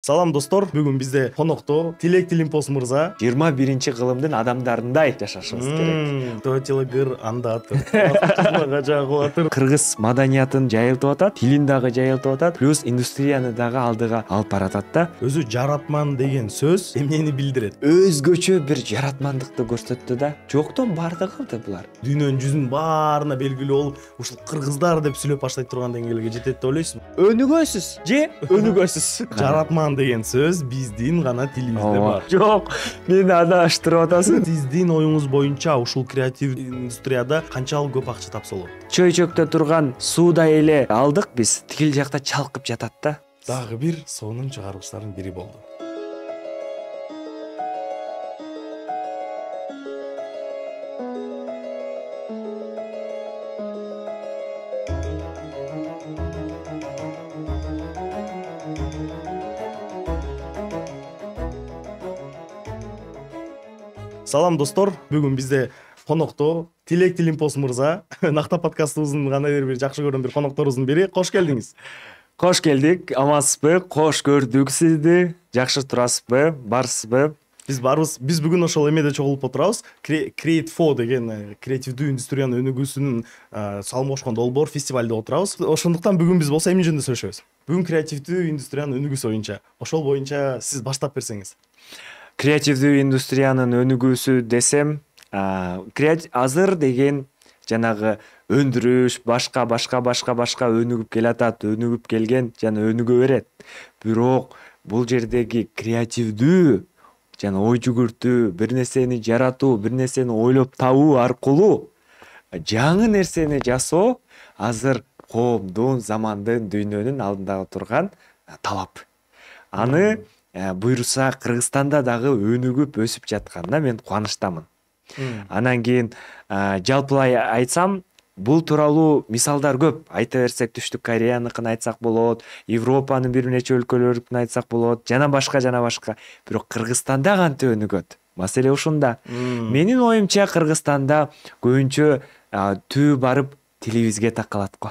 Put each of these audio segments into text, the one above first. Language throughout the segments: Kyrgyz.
Салам достор, бүгүн бизде конокто Тилек Тилимпос мырза. 21-кылымдын адамдарындай жашашыбыз керек. Төтилгир андатыр. Кызларга жагып атыр. Кыргыз маданиятын жайылтып атат, тилин дагы жайылтып атат, плюс индустрияны дагы алдыга алып баратат да. Өзү жаратман деген сөз эмнени билдирет? Өзгөчө бир жаратмандыкты көрсөттү да. Жоктон барды кылды булар. Дүйнөнүн жүзүнүн баарына белгилүү болуп, ушул кыргыздар деп сүйлөп баштай турган деңгээлге жетет деп ойлойсузбу? Өнүгөсүз же өнүгөсүз. Жаратман деген сөз биздин гана тилибизде бар. Жок, мени адаштырып атасың. Сиздин оюңуз боюнча ушул креатив индустрияда канчалык көп акча тапса болот? Чөйчөктө турган суудай эле алдык биз, тигил жакта чалкып жатат да. Дагы бир сонун чыгаргычтардын бири болду. Салам достор, бүгүн бизде конокто Тилек Тилимпос мырза. Накта подкастыбыздын кандайдыр бир жакшы көргөн бир конокторубуздун бири. Кош келдиңиз. Кош келдик, амансызбы? Кош көрдүк сизди. Жакшы турасызбы? Барсызбы? Биз бүгүн ошол эмеде чогулуп отурабыз. Create4 деген креативдүү индустриянын өнүгүүсүнүн салым кошкон долбоор фестивалде отурабыз. Ошондуктан бүгүн биз болсо эмне жөнүндө сүйлөшөбүз? Бүгүн креативдүү индустриянын өнүгүүсү боюнча. Ошол боюнча сиз баштап берсеңиз. Креативдүү индустриянын өнүгүүсү десем, азыр деген жанагы өндүрүш башка өнүгүп келатат, өнүгүп келген жана өнүгө берет. Бирок бул жердеги креативдүү жана ой жүгүртүү, бир нерсени жаратуу, бир нерсени ойлоп табуу аркылуу жаңы нерсени жасоо азыр коомдун, замандын, дүйнөнүн алдында турган талап. Аны буйруса Кыргызстанда дагы өнүгүп өсүп жатканына мен кубанычтамын. Анан кийин жалпылай айтсам, бул тууралуу мисалдар көп. Айта берсек, Түштүк Кореяныкын айтсак болот, Европанын бир нече өлкөлөрүнүн айтсак болот, жана башка. Бирок Кыргызстанда кантип өнүгөт? Маселе ушунда. Менин оюмча Кыргызстанда көбүнчө түбү барып тилибизге такалат го.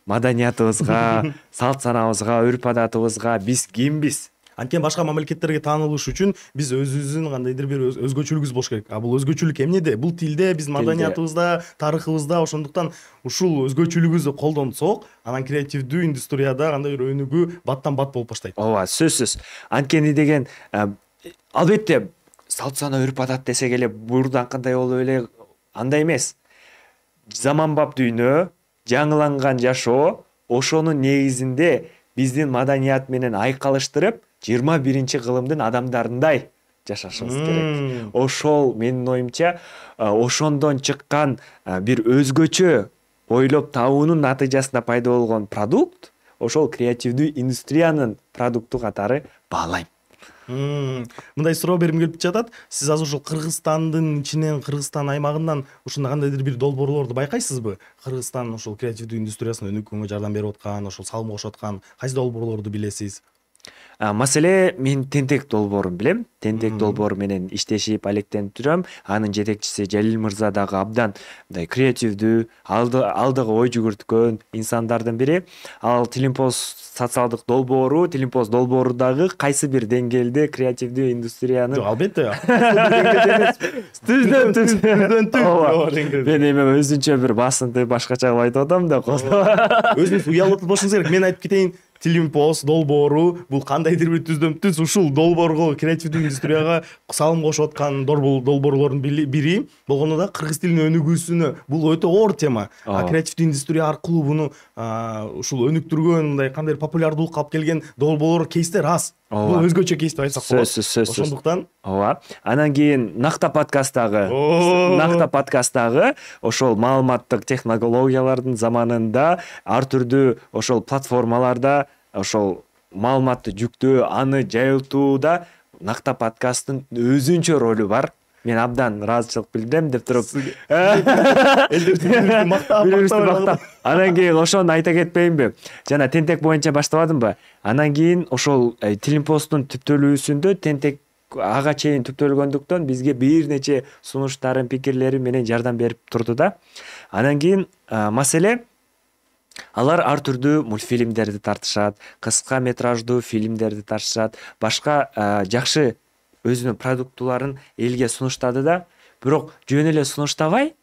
Маданиятыбызга, салт санабызга, өрп адатыбызга биз кимбиз? Анткени башка мамлекеттерге таанылыш үчүн биз өзүбүздүн кандайдыр бир өзгөчөлүгүбүз болуш керек. Бул өзгөчөлүк эмнеде? Бул тилде, биз маданиятыбызда, тарыхыбызда. Ошондуктан ушул өзгөчөлүгүбүздү колдонсок, анан креативдүү индустрияда кандайдыр өнүгүү баттан бат болуп баштайт. Ооба, сөзсүз. Анткени деген албетте салт сана өрп адат десек эле бурданкындай болуп эле андай эмес. Заманбап дүйнө, жаңыланган жашоо, ошонун негизинде биздин маданият менен айкалыштырып 21-кылымдын адамдарындай жашашыбыз керек. Ошол менин оюмча ошондон чыккан бир өзгөчө ойлоп табуунун натыйжасында пайда болгон продукт ошол креативдүү индустриянын продукту катары баалайм. Мындай суроо бергим келип жатат. Сиз азыр ушул Кыргызстандын ичинен, Кыргызстан аймагынан ушундай кандайдыр бир долбоорлорду байкайсызбы? Кыргызстан ушул креативдүү индустриясын өнүгүүгө жардам берип аткан, ошол салым кошуп аткан кайсы долбоорлорду билесиз? Маселе, мен Тентек долбоорун билем. Тентек долбоору менен иштешип алектенип жүрөм. Анын жетекчиси Жалил мырза дагы абдан мындай креативдүү, алдыга ой жүгүрткөн инсандардын бири. Ал Тилимпос социалдык долбоору, Тилимпос долбоору дагы кайсы бир деңгээлде креативдүү индустрияны. Жок, албетте. Мен эми өзүнчө бир басынды башкача кылып айтып атам да. Өзүңүз уялтып болушуңуз керек. Мен айтып кетейин. Тилимпос долбоору бул кандайдыр бир түздөн-түз ушул долбоорго, креативдүү индустрияга салым кошуп аткан долбоорлордун бири болгондо да кыргыз тилинин өнүгүүсүнө бул өтө оор тема. Креативдүү индустрия аркылуу буну ушул өнүктүргөн, мындай кандайдыр популярдуулукка алып келген долбоорлор кейстер аз. Бул өзгөчө кейс деп айтсак болот. Сөзсүз. Ошондуктан ооба. Анан кийин Накта подкасттагы ошол маалыматтык технологиялардын заманында ар түрдүү ошол платформаларда ошол маалыматты жүктөө, аны жайылтууда Накта подкасттын өзүнчө ролу бар. Мен абдан ыраазычылык билдирем деп туруп. Мактап. Анан кийин ошону айта кетпейинби? Жана Тентек боюнча баштабадымбы? Анан кийин ошол Тилимпостун түптөлүүсүндө Тентек ага чейин түптөлгөндүктөн бизге бир нече сунуштарын, пикирлери менен жардам берип турду да. Анан кийин маселе Алар ар түрдүү мультфильмдерди тартышат, кыска метраждуу фильмдерди тартышат, башка жакшы өзүнүн продуктуларын элге сунуштады да, бирок жөн эле сунуштабай,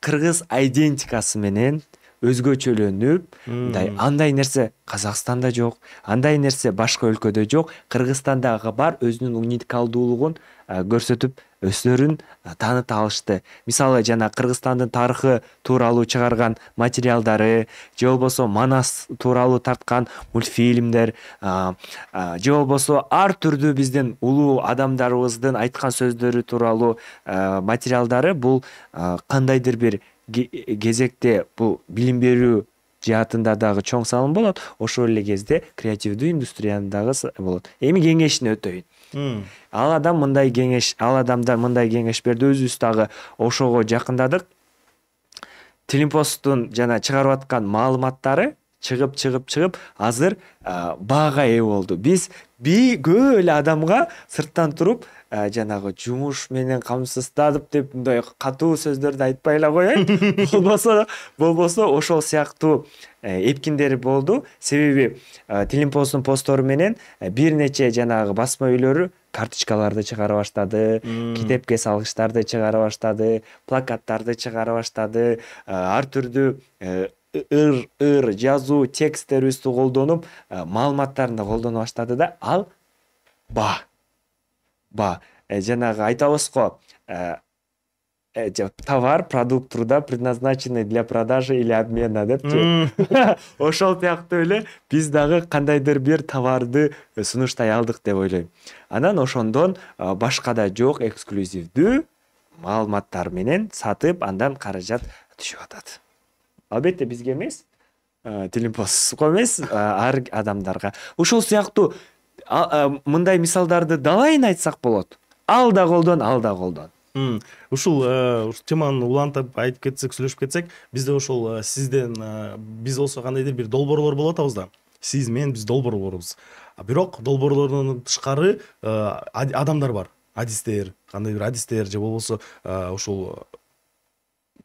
кыргыз айдентикасы менен өзгөчөлөнүп, мындай андай нерсе Казакстанда жок, андай нерсе башка өлкөдө жок, Кыргызстандагы бар өзүнүн уникалдуулугун көрсөтүп өздөрүн тааныта алышты. Мисалы жана Кыргызстандын тарыхы тууралуу чыгарган материалдары, же болбосо Манас тууралуу тарткан мультфильмдер, же болбосо ар түрдүү биздин улуу адамдарыбыздын айткан сөздөрү тууралуу материалдары бул кандайдыр бир кезекте бул билим берүү жаатында дагы чоң салым болот, ошол эле кезде креативдүү индустрияны дагы болот. Эми кеңешин өтөйүн. Ал адамдар мындай кеңеш берди, өзүбүз дагы ошого жакындадык. Тилимпосттун жана чыгарып аткан маалыматтары чыгып азыр баага ээ болду. Биз көп эле адамга сырттан туруп жанагы жумуш менен камсыздадып деп мындай катуу сөздөрдү айтпай эле коеюн. болбосо ошол сыяктуу эпкиндери болду. Себеби Тилимпосттун посттору менен бир нече жанагы басма үйлөрү карточкаларды чыгара баштады, китепке салгычтарды чыгара баштады, плакаттарды чыгара баштады, ар түрдүү ыр жазуу тексттерибизди колдонуп маалыматтарын да колдоно баштады да, ал жанагы айтабыз го, товар, продукт труда предназначенный для продажи или обмена депчи. Ошол сыяктуу эле биз дагы кандайдыр бир товарды сунуштай алдык деп ойлойм. Анан ошондон башкада жок эксклюзивдүү маалыматтар менен сатып, андан каражат түшүп атат. Албетте бизге эмес, Тилимпостко эмес, ар адамдарга. Ушул сыяктуу мындай мисалдарды далайын айтсак болот. Ал да колдон. Ушул теманы улантып айтып кетсек, сүйлөшүп кетсек, бизде ошол сизден биз болсо кандайдыр бир долбоорлор болуп атабыз да. Сиз, мен, биз долбоорлорбуз. Бирок долбоорлордон тышкары адамдар бар. Адистер, кандайдыр адистер же болбосо ошол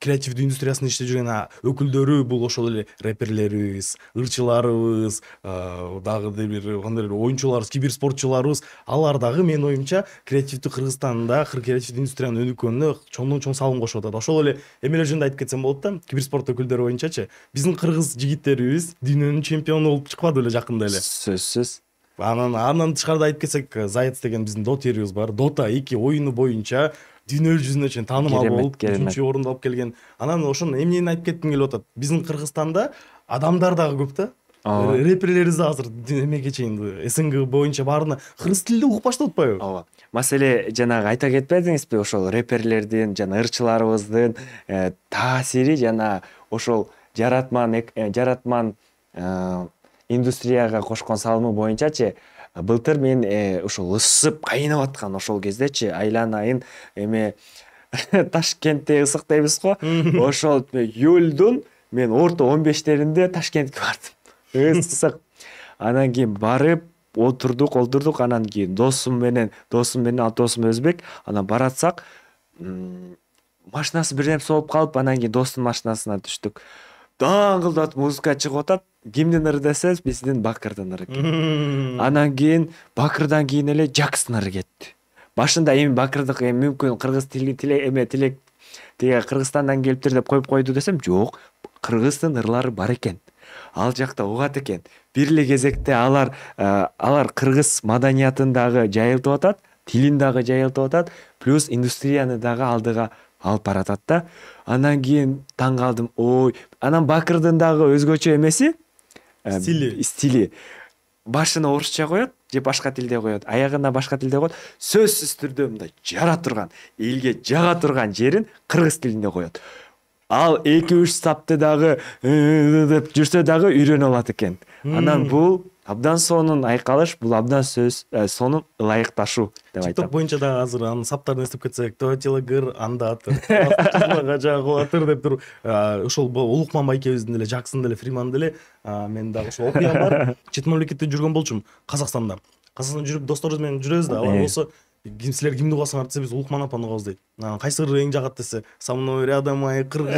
креативдүү индустриясында иштеп жүрген өкүлдөрү, бул ошол эле рэперлерибиз, ырчыларыбыз, дагы бир кандайдыр оюнчуларыбыз, киберспортчуларыбыз, алар дагы менин оюмча креативдүү Кыргызстанда креативдүү индустриянын өнүккөнүнө чоңдон-чоң салым кошуп атат. Ошол эле эмелер жөнүндө айтып кетсем болот да, киберспорт өкүлдөрү боюнчачы, биздин кыргыз жигиттерибиз дүйнөнүн чемпиону болуп чыкпады беле жакында эле? Сөзсүз. Анан тышкарыда айтып кетсек, Заяц деген биздин дотерибиз бар. Dota 2 оюну боюнча дүйнө жүзүнө чейин таанымал болуп, 3-чү орунду алып келген. Анан ошону эмнени айтып кетким келип атат. Биздин Кыргызстанда адамдар дагы көп да. Рэперлерибиз азыр эмеге чейин СНГ боюнча баарына кыргыз тилинде угуп баштап атпайбы? Ооба. Маселе жанагы айта кетпедиңизби, ошол рэперлердин жана ырчыларыбыздын таасири жана ошол жаратман индустрияга кошкон салымы боюнчачы, былтыр мен ошол ысып кайнап аткан ошол кездечи, айлан айын эме Ташкентте ысык дейбиз го. Ошол июлдун мен орто 15-теринде Ташкентке бардым. Ысык. Анан кийин барып олтурдук, анан кийин досум менен ал досум өзбек, анан баратсак машинасы бир нерсе болуп калып, анан кийин достун машинасына түштүк. Даңгылдатып музыка чыгып атат. Кимдин ыры десеңиз, биздин Бакырдын ыры. Анан кийин Бакырдан кийин эле Жакстын ыры кетти. Башында эми Бакырдыкы мүмкүн кыргыз тили тилек Кыргызстандан келиптир деп коюп койду десем, жок, кыргыздын ырлары бар экен. Ал жакта угат экен. Бир эле кезекте алар кыргыз маданиятын дагы жайылтып атат, тилин дагы жайылтып атат, плюс индустрияны дагы алдыга алып баратат да. Анан кийин таң калдым. Анан Бакырдын дагы өзгөчө эмеси, стили. Башына орусча коет же башка тилде коет, аягына башка тилде коет. Сөзсүз түрдө мындай жара турган, элге жага турган жерин кыргыз тилинде коет. Ал 2-3 сапты дагы деп жүрсө дагы үйрөнүп алат экен. Анан бул абдан сонун айкалыш, бул абдан сонун ылайыкташуу деп айтам. TikTok боюнча да азыр анын саптарын эстеп кетсек, Тотилагыр андатыр, кызмага жагылатыр деп туруп, ошол Улукман байкебиздин деле, Жаксын деле, Фриман деле, мен дагы ошол окуям бар. Чет мамлекетте жүргөн болчумун, Казакстанда. Казакстанда жүрүп досторубуз менен жүрөбүз да, алар болсо Силер кимди угасыңар десе биз Улукман апаны угабыз дейт. Кайсы ыры эң жагат десе, со мной рядом мои кыргыз.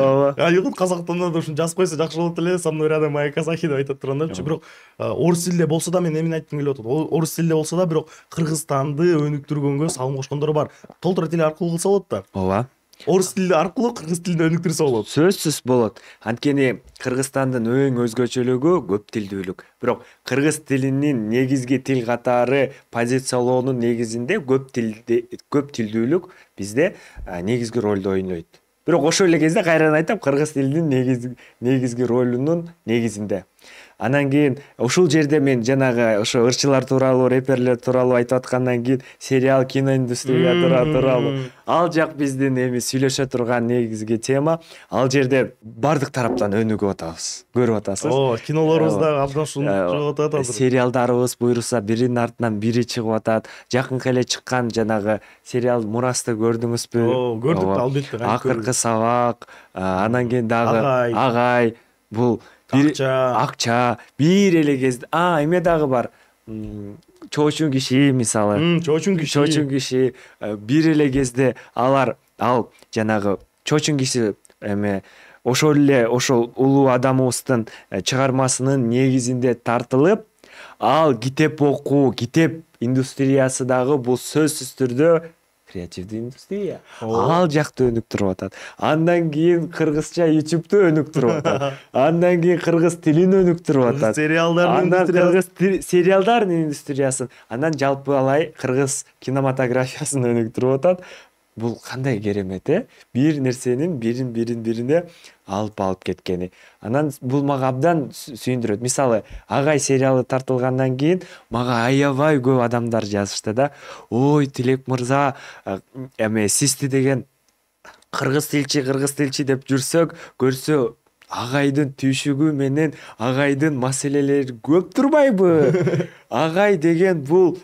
ооба Айгын казактанда да ушуну жазып койсо жакшы болот эле, со мной рядом мои казахи деп айтат турандарчы. Бирок орус тилде болсо да мен эмне айткым келип атат. Орус тилде болсо да бирок Кыргызстанды өнүктүргөнгө салым кошкондор бар. Толтура тили аркылуу кылса болот да. ооба Орус тили аркылуу кыргыз тилин өнүктүрсө болот. сөзсүз болот. Анткени Кыргызстандын эң өзгөчөлүгү көп тилдүүлүк. Бирок кыргыз тилинин негизги тил катары позициялоонун негизинде көп тилдүүлүк бизде негизги ролду ойнойт. Бирок ошол эле кезде кайрадан айтам, кыргыз тилинин негизги ролунун негизинде. Анан кийин ушул жерде мен жанагы ошо ырчылар тууралуу, реперлер тууралуу айтып аткандан кийин сериал, киноиндустрия тууралуу ал жак биздин эми сүйлөшө турган негизги тема. Ал жерде бардык тараптан өнүгүп атабыз, көрүп атасыз. Кинолорубуз да абдан чыгып атат азыр. Сериалдарыбыз буюрса биринин артынан бири чыгып атат. Жакынкы эле чыккан жанагы сериал Мурасты көрдүңүзбү? Көрдүк да, албетте. Акыркы сабак, анан кийин дагы Агай, бул акча бир эле кезде эме дагы бар, чоочун киши мисалы. Чоочун киши бир эле кезде ал жанагы чоочун киши эме ошол эле ошол улуу адамыбыздын чыгармасынын негизинде тартылып, ал китеп окуу, китеп индустриясы дагы бул сөзсүз түрдө креативдүү индустрия. Ал жакты өнүктүрүп атат. Андан кийин кыргызча YouTube'ду өнүктүрүп атат. Андан кийин кыргыз тилин өнүктүрүп атат. Кыргыз сериалдардын индустриясын, андан жалпы алай кыргыз кинематографиясын өнүктүрүп атат. Бул кандай керемет, бир нерсенин бирине алып кеткени. Анан бул мага абдан сүйүндүрөт. Мисалы, Агай сериалы тартылгандан кийин мага аябай көп адамдар жазышты да. Ой, Тилек мырза, эме сизди деген кыргыз тилчи деп жүрсөк, көрсө Агайдын түйшүгү менен Агайдын маселелери көп турбайбы? Агай деген бул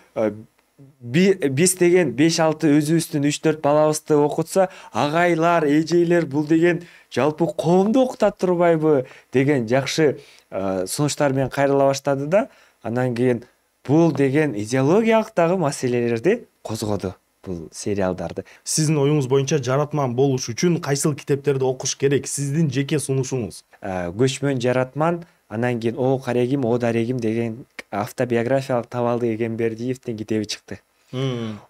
биз деген 5-6 өзүбүздүн 3-4 балабызды окутса, агайлар, эжейлер бул деген жалпы коомду окутат турбайбы деген жакшы сунуштар менен кайрыла баштады да. Анан кийин бул деген идеологиялык дагы маселелерди козгоду бул сериалдарды. Сиздин оюңуз боюнча жаратман болуш үчүн кайсыл китептерди окуш керек? Сиздин жеке сунушуңуз. Көчмөн жаратман, анан кийин О Карегим, О Дарегим деген автобиографиялык Табалды Эгембердиевдин китеби чыкты.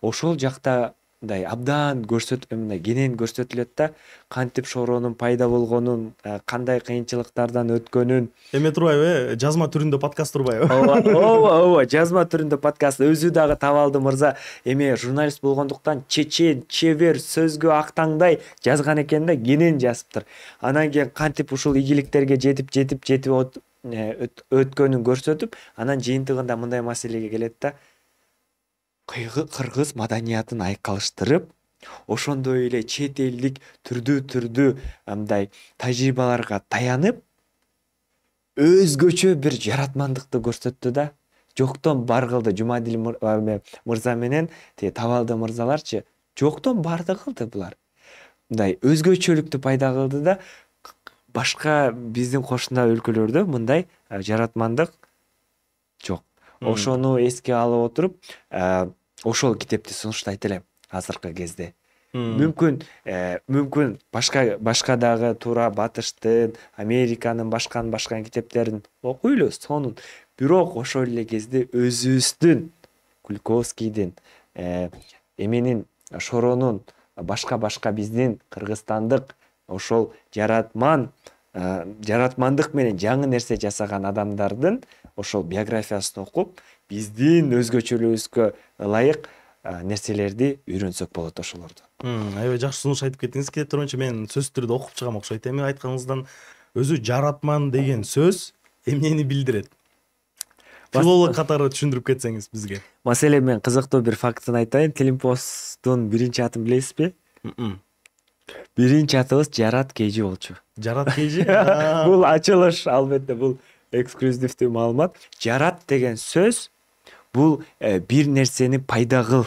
Ошол жакта абдан кенен көрсөтүлөт да, кантип шоронун пайда болгонун, кандай кыйынчылыктардан өткөнүн. Эме турбайбы, жазма түрүндө подкаст турбайбы? Ооба, жазма түрүндө подкаст. Өзү дагы Табалды мырза эме журналист болгондуктан чечен, чебер, сөзгө актаңдай жазган экен да, кенен жазыптыр. Анан кийин кантип ушул ийгиликтерге жетип өткөнүн көрсөтүп, анан жыйынтыгында мындай маселеге келет да. Кыргыз маданиятын айкалыштырып, ошондой эле чет элдик түрдүү андай тажрыйбаларга таянып, өзгөчө бир жаратмандыкты көрсөттү да. Жоктон бар кылды. Жумадил мырза менен Табалды мырзаларчы жоктон барды кылды булар. Мындай өзгөчөлүктү пайда кылды да. Башка биздин кошуна өлкөлөрдө мындай жаратмандык жок. Ошону эске алып отуруп, ошол китепти сунуштайт элем азыркы кезде. Мүмкүн башка дагы туура батыштын, Американын башка китептерин окуйлу сонун. Бирок ошол эле кезде өзүбүздүн Кулковскийдин, эменин, Шоронун, башка биздин кыргызстандык ошол жаратмандык менен жаңы нерсе жасаган адамдардын ошол биографиясын окуп, биздин өзгөчөлүгүбүзгө ылайык нерселерди үйрөнсөк болот ошолорду. Аябай жакшы сунуш айтып кеттиңиз. Китептер боюнча мен сөз түрдө окуп чыгам окшойт. Эми айтканыңыздан өзү жаратман деген сөз эмнени билдирет? Филолог катары түшүндүрүп кетсеңиз бизге. Маселен, мен кызыктуу бир фактын айтайын. Телимпосттун биринчи атын билесизби? Биринчи атыбыз Жарат Кейжи болчу. Жарат Кейжи? Бул ачылыш, албетте бул эксклюзивдүү маалымат. Жарат деген сөз бул бир нерсени пайда кыл,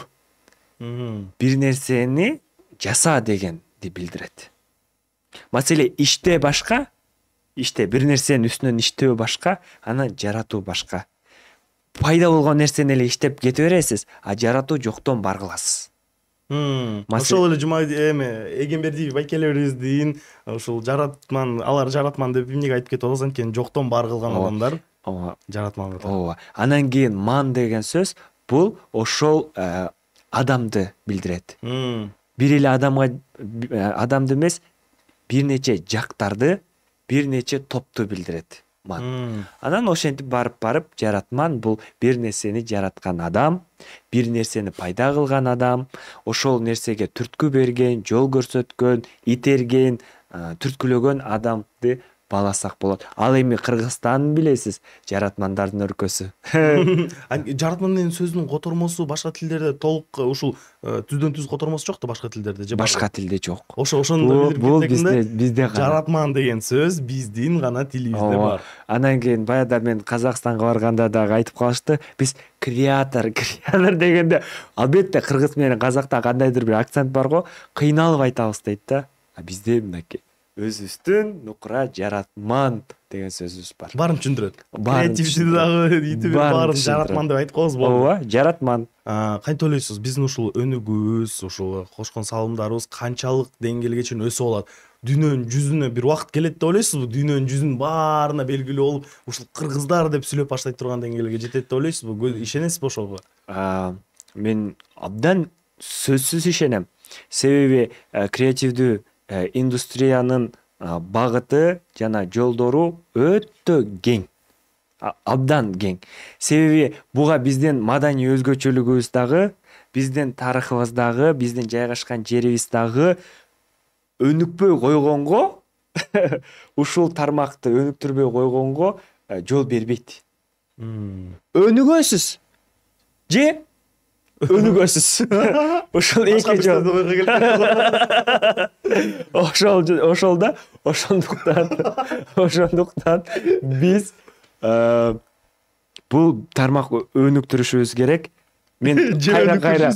бир нерсени жаса дегенди билдирет. Маселе иште башка, бир нерсенин үстүнөн иштөө башка, анан жаратуу башка. пайда болгон нерсени эле иштеп кете бересиз, а жаратуу жоктон бар кыласыз. Ошол эле жумай Эгембердиев байкелерибиздин ушул жаратман, алар жаратман деп эмнеге айтып кетип атабыз, анткени жоктон бар кылган адамдар Ооба. жаратман деп. Ооба. Анан кийин ман деген сөз бул ошол адамды билдирет. Бир эле адамды эмес, бир нече жактарды, бир нече топту билдирет ман. Анан ошентип барып жаратман бул бир нерсени жараткан адам, бир нерсени пайда кылган адам, ошол нерсеге түрткү берген, жол көрсөткөн, итерген, түрткүлөгөн адамды баласак болот. Ал эми Кыргызстан билесиз, жаратмандардын өлкөсү. Жаратман деген сөздүн котормосу башка тилдерде толук ушул түздөн түз котормосу жок да башка тилдерде же башка тилде жок. Ошондо бул бизде гана. Жаратман деген сөз биздин гана тилибизде бар. Анан кийин баягы мен Казакстанга барганда дагы айтып калышты, биз креатор дегенде албетте кыргыз менен казакта кандайдыр бир акцент бар го, кыйналып айтабыз дейт да. А бизде мынакей өзүбүздүн нукура жаратман деген сөзүбүз бар. Баарын түшүндүрөт. Креативити дагы итип баарын жаратман деп айтып коебуз болду. Ооба, жаратман. Кантип ойлойсуз, биздин ушул өнүгүүбүз, ушул кошкон салымдарыбыз канчалык деңгээлге чейин өсө алат? Дүйнөнүн жүзүнө бир убакыт келет деп ойлойсузбу? Дүйнөнүн жүзүнүн баарына белгилүү болуп, ушул кыргыздар деп сүйлөп баштайт турган деңгээлге жетет деп ойлойсузбу? Ишенесизби ошого? Мен абдан сөзсүз ишенем. Себеби креативдүү индустриянын багыты жана жолдору өтө кең. Абдан кең. Себеби буга биздин маданий өзгөчөлүгүбүз дагы, биздин тарыхыбыз дагы, биздин жайгашкан жерибиз дагы өнүкпөй койгонго, ушул тармакты өнүктүрбөй койгонго жол бербейт. Өнүгөсүз же өнүгөсүз. Ошол эки жол. Ошондуктан биз бул тармак өнүктүрүшүбүз керек. Мен кайра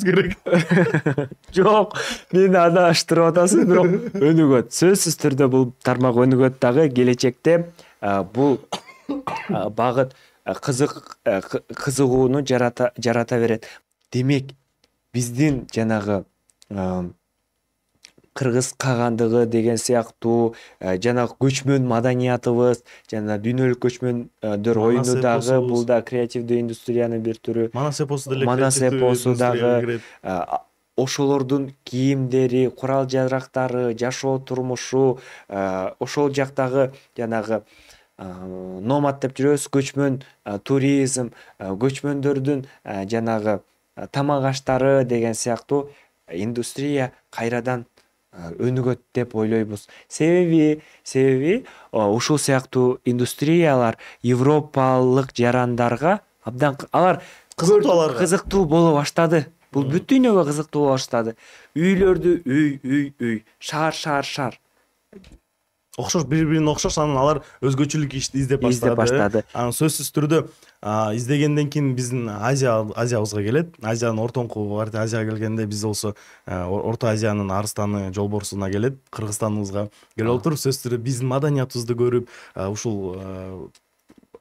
жок, мени адаштырып атасыз, бирок өнүгөт. Сөзсүз түрдө бул тармак өнүгөт дагы келечекте бул багыт кызыгууну жарата берет. Демек, биздин жанагы кыргыз кагандыгы деген сыяктуу жанагы көчмөн маданиятыбыз, жана дүйнөлүк көчмөндөр оюну дагы бул да креативдүү индустриянын бир түрү. Манас эпосу деле Манас эпосу дагы ошолордун кийимдери, курал-жарактары, жашоо турмушу, ошол жактагы жанагы номад деп жүрөбүз, көчмөн туризм, көчмөндөрдүн жанагы тамак аштары деген сыяктуу индустрия кайрадан өнүгөт деп ойлойбуз. Себеби ушул сыяктуу индустриялар европалык жарандарга абдан алар кызыктуу боло баштады. Бул бүт дүйнөгө кызыктуу боло баштады. Үйлөрдү үй, шаар. Окшош, бири-бирине окшош, анан алар өзгөчөлүк издеп баштады. Анан сөзсүз түрдө издегенден кийин биздин Азиябызга келет. Азиянын ортоңку Азияга келгенде биз болсо Орто Азиянын арыстаны жолборсуна келет, Кыргызстаныбызга келип отуруп, сөзсүз түрдө биздин маданиятыбызды көрүп, ушул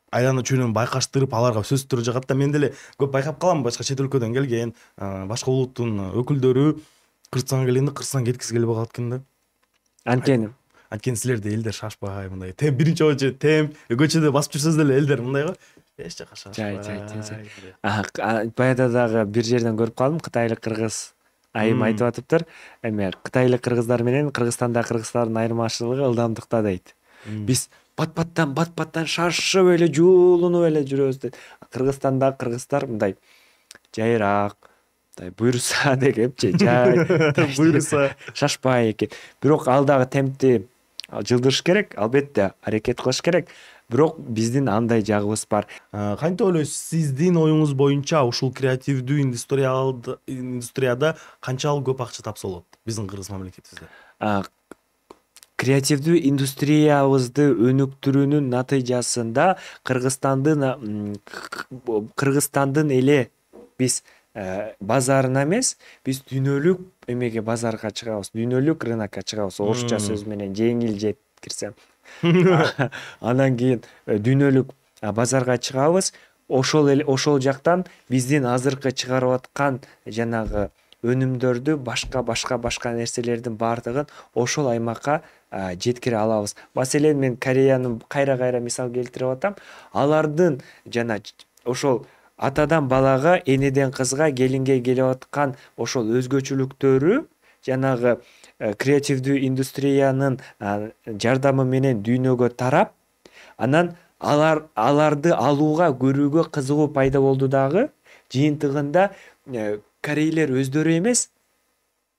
айлана чөйрөнү байкаштырып, аларга сөзсүз түрдө жагат да. Мен деле көп байкап калам, башка чет өлкөдөн келген, башка улуттун өкүлдөрү Кыргызстанга келгенде Кыргызстанга кеткиси келбей калат экен да. Анткени силерде элдер шашпай, мындай биринчи очу темп, көчөдө басып жүрсөз деле элдер мындай го. Эч жака шашпай. Баягы дагы бир жерден көрүп калдым, кытайлык кыргыз айым айтып атыптыр. Эми кытайлык кыргыздар менен Кыргызстанда кыргыздардын айырмачылыгы ылдамдыкта дейт. Биз бат-баттан шашып эле жуулунуп эле жүрөбүз дейт. Кыргызстанда кыргыздар мындай жайыраак, буйруса дегенчи, буйруса шашпай экен. Бирок ал дагы темпти жылдырыш керек, албетте аракет кылыш керек. Бирок биздин андай жагыбыз бар. Кантип ойлойсуз, сиздин оюңуз боюнча ушул креативдүү индустрияда канчалык көп акча тапса болот биздин Кыргыз мамлекетибизде? Креативдүү индустриябызды өнүктүрүүнүн натыйжасында Кыргызстандын эле биз базарына эмес, биз дүйнөлүк эмеге базарга чыгабыз, дүйнөлүк рынокко чыгабыз. Орусча сөз менен жеңил жеткирсем. Анан кийин дүйнөлүк базарга чыгабыз. ошол жактан биздин азыркы чыгарып аткан жанагы өнүмдөрдү башка нерселердин баардыгын ошол аймакка жеткире алабыз. Маселен, мен Кореяны кайра мисал келтирип атам. Алардын жана ошол атадан балага, энеден кызга, келинге келип аткан ошол өзгөчөлүктөрү жанагы креативдүү индустриянын жардамы менен дүйнөгө тарап, анан аларды алууга, көрүүгө кызыгуу пайда болду дагы. Жыйынтыгында корейлер өздөрү эмес,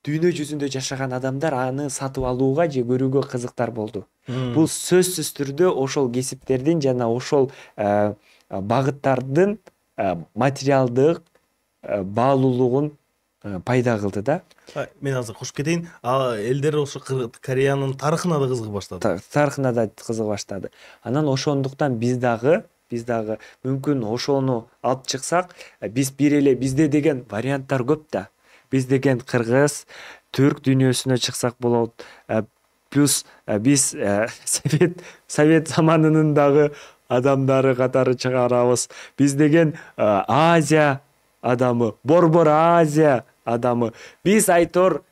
дүйнө жүзүндө жашаган адамдар аны сатып алууга же көрүүгө кызыктар болду. Бул сөзсүз түрдө ошол кесиптердин жана ошол багыттардын материалдык баалуулугун пайда кылды да. Мен азыр кошуп кетейин. Элдер ошо Кореянын тарыхына да кызыга баштады. Тарыхына да кызыга баштады. Анан ошондуктан биз дагы мүмкүн ошону алып чыксак, бизде деген варианттар көп да. Биз деген кыргыз, түрк дүйнөсүнө чыксак болот. Плюс биз совет заманынын дагы адамдары катары чыгарабыз. Биз деген Азия адамы, Борбор Азия адамы. Биз айтор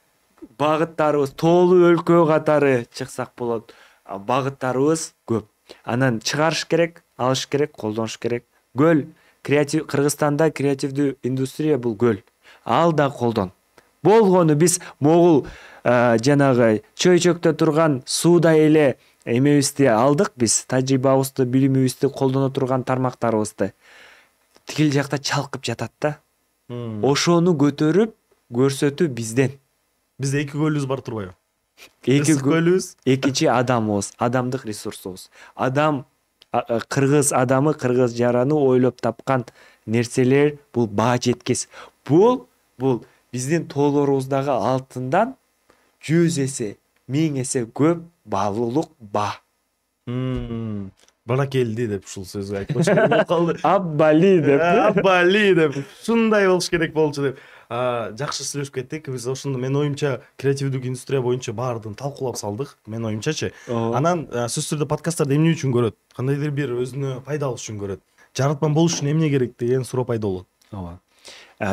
багыттарыбыз тоолуу өлкө катары чыксак болот. Багыттарыбыз көп. Анан чыгарыш керек, алыш керек, колдонуш керек. Көл, Кыргызстанда креативдүү индустрия бул көл. Ал да колдон. Болгону биз могул жанагы чөйчөктө турган сууда эле эмебизди алдык, биз тажрыйбабызды, билимибизди колдоно турган тармактарыбызды. Тигил жакта чалкып жатат да. Ошону көтөрүп көрсөтүү бизден. Бизде эки көлүбүз бар турбайбы? Эки көлүбүз, экинчи адамыбыз, адамдык ресурсубуз. Адам, кыргыз адамы, кыргыз жараны ойлоп тапкан нерселер бул баа жеткис. Бул биздин тоолорубуздагы алтындан 100 эсе, 1000 эсе көп баалуулук баа. Баракелди деп ушул сөзгө айтмакчы болуп калды. Аббали деп. Аббали деп. Ушундай болуш керек болчу деп. Жакшы сүйлөшүп кеттик. Биз ошондо, мен оюмча, креативдүү индустрия боюнча баардыгын талкуулап салдык. Мен оюмчачы. Анан сөзсүз түрдө подкасттарды эмне үчүн көрөт? Кандайдыр бир өзүнө пайда алыш үчүн көрөт. Жаратман болуш үчүн эмне керек деген суроо пайда болот. Ооба.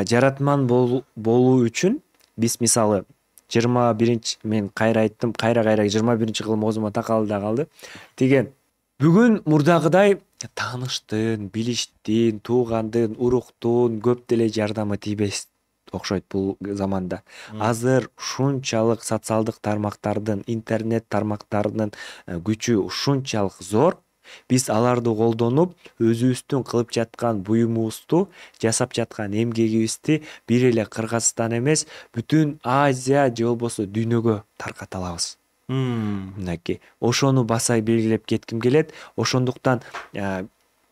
Жаратман болуу үчүн биз мисалы 21 мен кайра айттым, кайра 21 кылым оозума такалды да калды деген. Бүгүн мурдагыдай тааныштын, билиштин, туугандын, уруктун көп деле жардамы тийбес окшойт бул заманда. Азыр ушунчалык социалдык тармактардын, интернет тармактарынын күчү ушунчалык зор. Биз аларды колдонуп, өзүбүздүн кылып жаткан буюмубузду, жасап жаткан эмгегибизди бир эле Кыргызстан эмес, бүтүн Азия же болбосо дүйнөгө тарката алабыз. Мынакей, ошону баса белгилеп кетким келет. Ошондуктан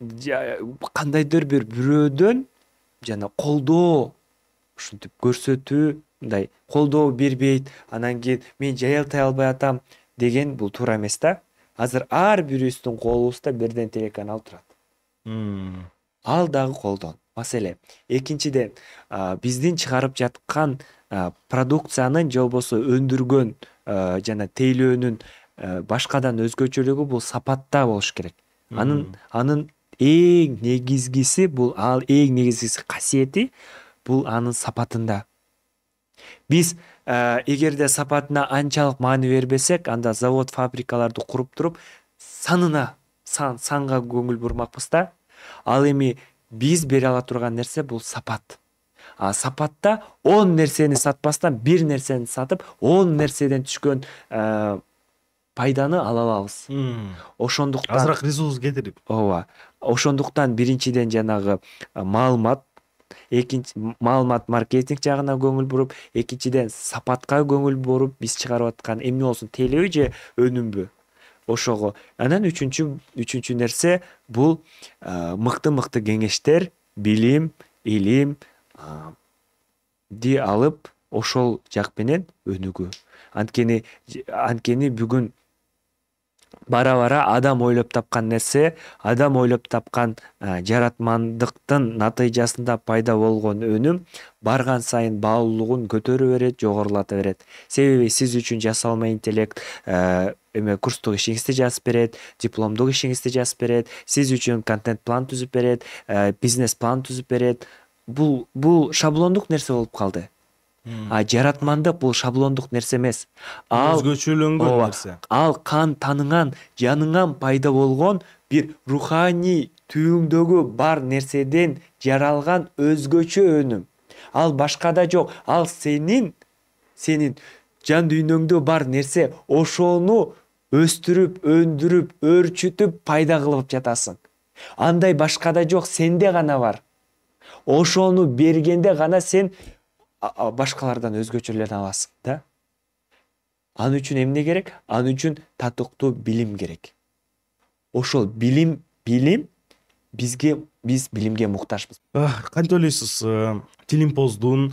кандайдыр бирөөдөн жана колдоо, ушинтип көрсөтүү, мындай колдоо бербейт, анан кийин мен жаялтай албай атам деген бул туура эмес да. Азыр ар бирибиздин колубузда бирден телеканал турат. Ал дагы колдон. Маселе. Экинчиден, биздин чыгарып жаткан продукциянын же болбосо өндүргөн жана тейлөөнүн башкадан өзгөчөлүгү бул сапатта болуш керек. Анын эң негизгиси касиети бул анын сапатында. Биз эгерде сапатына анчалык маани бербесек, анда завод, фабрикаларды куруп туруп, санга көңүл бурмакпыз да. Ал эми биз бере ала турган нерсе бул сапат. Сапатта 10 нерсени сатпастан, бир нерсени сатып, 10 нерседен түшкөн пайданы ала алабыз. Ошондуктан азыраак ресурс кетирип. Ооба. Ошондуктан биринчиден жанагы маалымат, экинчи маалымат маркетинг жагына көңүл буруп, экинчиден сапатка көңүл буруп, биз чыгарып аткан эмне болсун, тейлөө же өнүмбү, ошого. Анан үчүнчү нерсе бул мыкты кеңештер, билим, илим алып, ошол жак менен өнүгүү. Анткени бүгүн бара бара адам ойлоп тапкан нерсе, адам ойлоп тапкан жаратмандыктын натыйжасында пайда болгон өнүм барган сайын баалуулугун көтөрө берет, жогорулата берет. Себеби сиз үчүн жасалма интеллект курстук ишиңизди жазып берет, дипломдук ишиңизди жазып берет, сиз үчүн контент план түзүп берет, бизнес план түзүп берет. Бул шаблондук нерсе болуп калды. Жаратмандык бул шаблондук нерсе эмес. Өзгөчөлөнгөн нерсе. Ал кан таныңан, жаныңан пайда болгон бир руханий түйүңдөгү бар нерседен жаралган өзгөчө өнүм. Ал башкада жок. Ал сенин жан дүйнөңдө бар нерсе. Ошону өстүрүп, өндүрүп, өөрчүтүп пайда кылып жатасың. Андай башкада жок, сенде гана бар. Ошону бергенде гана сен башкалардан өзгөчөлөнө аласың да. Ал үчүн эмне керек? Ал үчүн татыктуу билим керек. Ошол билим биз билимге муктажбыз. Кантип ойлойсуз, Тилимпоздун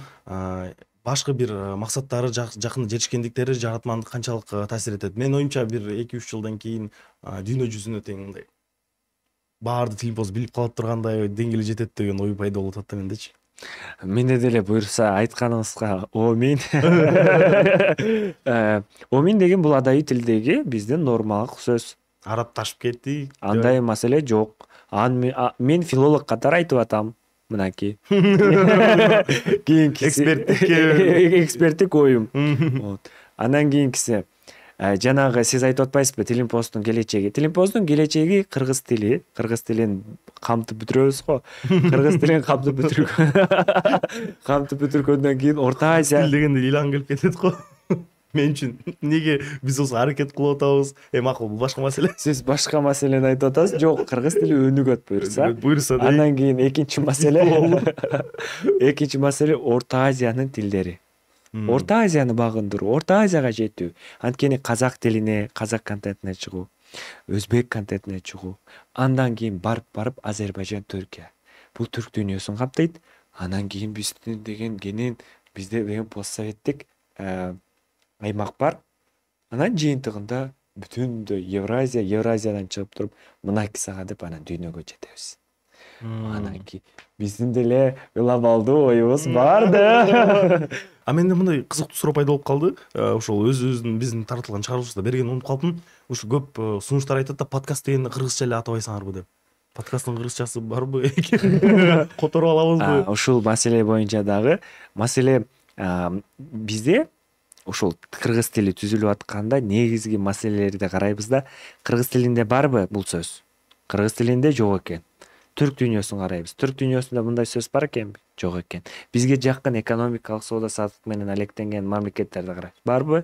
башкы бир максаттары, жакында жетишкендиктери жаратмандык канчалык таасир этет? Менин оюмча бир 2-3 жылдан кийин дүйнө жүзүнө тең мындай баарды Тилимпоз билип калып тургандай деңгээлге жетет деген ой пайда болуп атат да мендечи. Менде деле буюрса айтканыңызга омин. Омин деген бул адайы тилдеги биздин нормалык сөз. Арабташып кетти. Андай маселе жок. Мен филолог катары айтып атам. Мынакей. Эксперттик оюм. Андан кийинкиси жанагы сиз айтып атпайсызбы, Тилимпоздун келечеги. Тилимпоздун келечеги кыргыз тили. Кыргыз тилин камтып бүтүрөбүз го. Кыргыз тилин камтып бүтүргөндөн кийин Орто Азия тил дегенде илан келип кетет го. Мен үчүн неге биз осы аракет кылып атабыз? Макул, бул башка маселе. Сиз башка маселени айтып атасыз. Жок, кыргыз тили өнүгөт буюрса. Буюрса да. Андан кийин экинчи маселе Орто Азиянын тилдери. Орто Азияны багындыруу, Орто Азияга жетүү. Анткени казак тилине, казак контентине чыгуу, өзбек контентине чыгуу. Андан кийин барып Азербайжан, Түркия. Бул түрк дүйнөсүн каптайт. Андан кийин биздин деген бизде деген постсоветтик аймак бар. Анан жыйынтыгында бүтүндөй Евразиядан чыгып туруп, мынакисага деп анан дүйнөгө жетебиз. Анан кийин биздин деле глобалдуу оюбуз бар да. Менде мындай кызыктуу суроо пайда болуп калды. Ошол өзүбүздүн биздин тартылган чыгарылышта берген унутуп калыптым. Ушу көп сунуштар айтат да, подкаст дегенди кыргызча эле атабайсыңарбы деп. Подкасттын кыргызчасы барбы? Которуп алабызбы? Ушул маселе боюнча дагы маселе бизде ушул кыргыз тили түзүлүп атканда негизги маселелерди карайбыз да, кыргыз тилинде барбы бул сөз? Кыргыз тилинде жок экен. Түрк дүйнөсүн карайбыз. Түрк дүйнөсүндө мындай сөз бар экенби? Жок экен. Бизге жакын экономикалык соода саттык менен алектенген мамлекеттерди карайбыз. Барбы?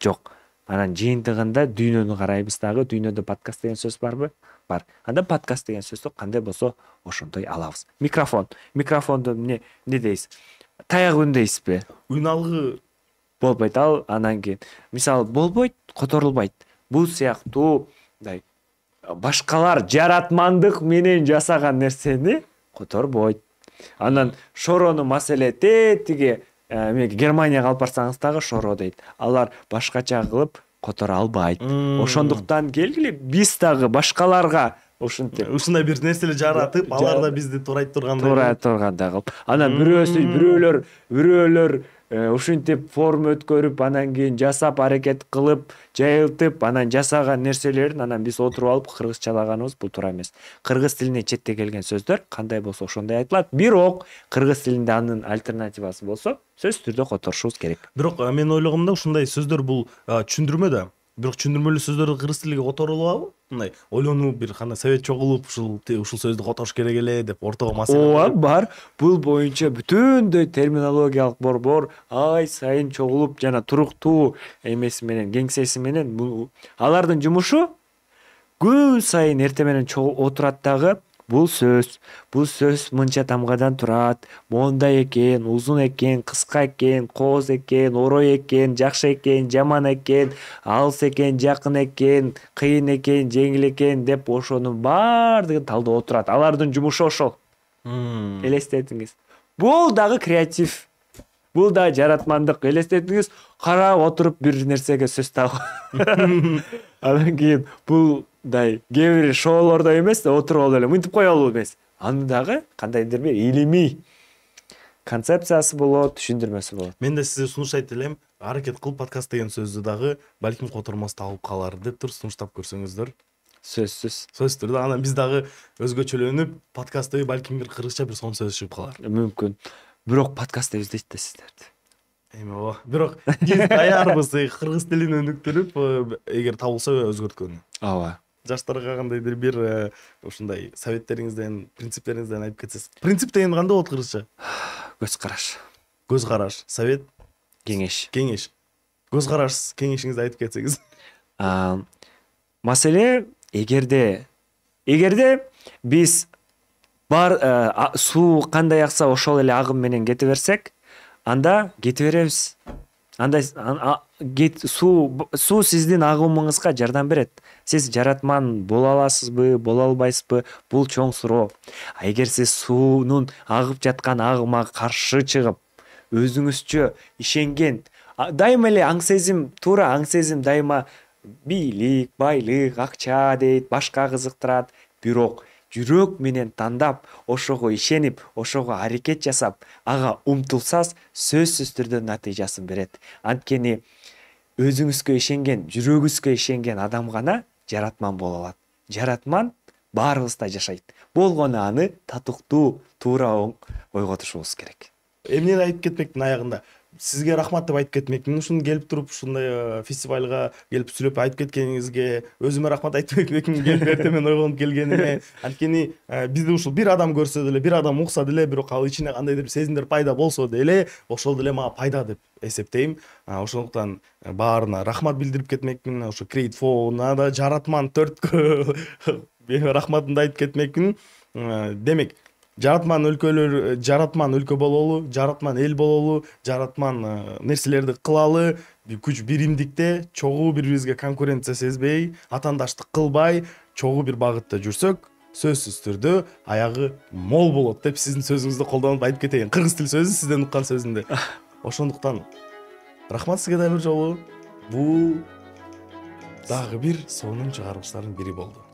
Жок. Анан жыйынтыгында дүйнөнү карайбыз дагы. Дүйнөдө подкаст деген сөз барбы? Бар. Анда подкаст деген сөздү кандай болсо ошондой алабыз. Микрофонду эмне дейсиз? Таяк үн дейсизби? Үн алгы болбойт. Ал анан кийин мисалы болбойт, которулбайт. Бул сыяктуу мындай башкалар жаратмандык менен жасаган нерсени которбойт. Анан шорону маселете тиги Германияга алып барсаңыз дагы шоро дейт. Алар башкача кылып которо албайт. Ошондуктан келгиле биз дагы башкаларга ушинтип ушундай бир нерселер жаратып, алар да бизди турайт тургандай кылып. Анан бирөөлөр ушинтип форм өткөрүп, анан кийин жасап, аракет кылып, жайылтып, анан жасаган нерселерин анан биз отуруп алып кыргызчалаганыбыз бул туура эмес. Кыргыз тилине четте келген сөздөр кандай болсо ошондой айтылат. Бирок кыргыз тилинде анын альтернативасы болсо, сөзсүз түрдө которушубуз керек. Бирок мен ойлогомда ушундай сөздөр бул түшүндүрмө да. Бирок түшүндүрмөлүү сөздөрдү кыргыз тилиге которулабы? Мындай ойлонуп бир кандай советчо кылып, ушул сөздү которуш керек эле деп ортого маселе. Ооба, бар. Бул боюнча бүтүндөй терминологиялык борбор ай сайын чогулуп, жана туруктуу эмеси менен, кеңсеси менен алардын жумушу күн сайын эртең менен отурат дагы. Бул сөз мынча тамгадан турат, мондай экен, узун экен, кыска экен, кооз экен, орой экен, жакшы экен, жаман экен, алыс экен, жакын экен, кыйын экен, жеңил экен деп ошонун баардыгын талдап отурат. Алардын жумушу ошол. Элестетиңиз. Бул дагы креатив. Бул да жаратмандык. Элестетиңиз, карап отуруп бир нерсеге сөз табуу. Анан кийин булдай кээ бир шоулордо эмес да отуруп алып эле мынтип коелу эмес. Аны дагы кандайдыр бир илимий концепциясы болот, түшүндүрмөсү болот. Мен да сизге сунуштайт элем, аракет кылып подкаст деген сөздү дагы балким котормос табылып калар деп туруп сунуштап көрсөңүздөр. Сөзсүз. Сөз түрдө анан биз дагы өзгөчөлөнүп подкастты балким бир кыргызча бир сон сөз чыгып калар. Мүмкүн. Бирок подкастта издейт да сиздерди. Эми ооба. Бирок биз даярбыз кыргыз тилин өнүктүрүп, эгер табылса өзгөрткөнү. Ооба. Жаштарга кандайдыр бир ушундай советтериңизден, принциптериңизден айтып кетсеңиз. Принцип деген кандай болот кыргызча? Көз караш. Көз караш, совет, Кеңеш. кеңеш. Көз караш, кеңешиңизди айтып кетсеңиз. Маселе эгерде биз бар суу кандай акса ошол эле агым менен кете берсек, анда кете беребиз. Анда суу сиздин агымыңызга жардам берет. Сиз жаратман боло аласызбы, боло албайсызбы, бул чоң суроо. Эгер сиз суунун агып жаткан агымга каршы чыгып, өзүңүзчө ишенген, дайыма эле туура аң сезим дайыма бийлик, байлык, акча дейт, башка кызыктырат, бирок жүрөк менен тандап, ошого ишенип, ошого аракет жасап, ага умтулсаңыз, сөзсүз түрдө натыйжасын берет. Анткени өзүңүзгө ишенген, жүрөгүңүзгө ишенген адам гана жаратман боло алат. Жаратман баарыбызда жашайт. Болгону аны татыктуу, туура ойготушубуз керек. Эмнени айтып кетмектин аягында? Сизге рахмат деп айтып кетмекмин. Ушун келип туруп ушундай фестивалга келип сүйлөп айтып кеткениңизге, өзүмө рахмат айтып кетмекмин. Келип эртемен ойгонуп келгениме. Анткени бизди ушул бир адам көрсө деле, бир адам укса деле, бирок ал ичине кандайдыр бир сезимдер пайда болсо деле, ошол деле мага пайда деп эсептейм. Ошондуктан баарына рахмат билдирип кетмекмин. Ошо Create4-на да, Жаратман 4кө рахматымды айтып кетмекмин. Демек, Жаратман өлкө бололу, жаратман эл бололу, жаратман нерселерди кылалы, күч биримдикте, чогуу бири-бирибизге конкуренция сезбей, атаандаштык кылбай, чогуу бир багытта жүрсөк, сөзсүз түрдө аягы мол болот деп сиздин сөзүңүздү колдонуп айтып кетейин. Кыргыз тил сөзү сизден уккан сөзүндө. Ошондуктан рахмат сизге да бир жолу. Бул дагы бир сонун чыгарылыштардын бири болду.